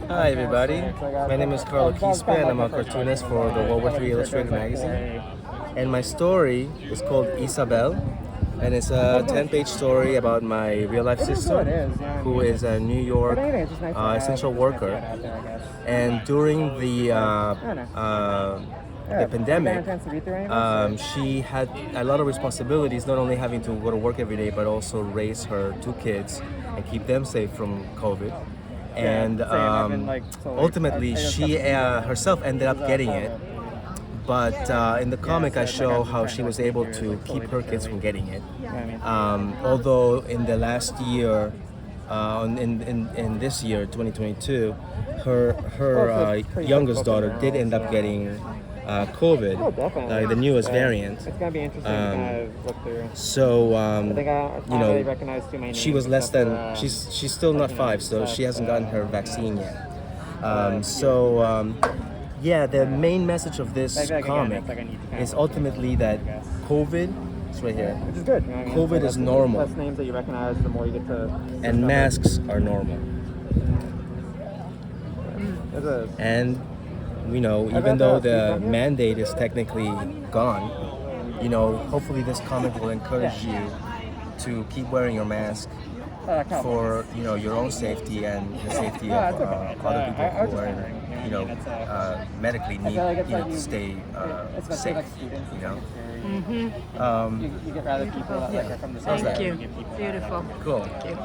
Hi everybody, my name is Carlo Quispe and I'm a cartoonist for the World War III Illustrated magazine. And my story is called Isabel, and it's a 10-page story about my real-life sister, who is a New York essential worker. And during the pandemic, she had a lot of responsibilities, not only having to go to work every day, but also raise her two kids and keep them safe from COVID. And ultimately, she herself ended up getting it. But in the comic, I show how she was able to keep her kids from getting it. Although in the last year, in this year, 2022, her youngest daughter did end up getting COVID, the newest variant. It's gonna be interesting to kind of look through. So I think I recognize too many she was names less except than for, she's still not 5, so she hasn't gotten her vaccine yet. Yeah, the main message of this comic is ultimately that COVID, it's right here, which is good. You know what I mean? COVID is normal. The less names that you recognize, the more you get to. And masks are normal. And even though the mandate is technically gone, hopefully this comic will encourage you to keep wearing your mask for your own safety and the safety of other people who are medically need to stay safe. You get rather people that are from the same. Thank you. Beautiful. Cool. Thank you.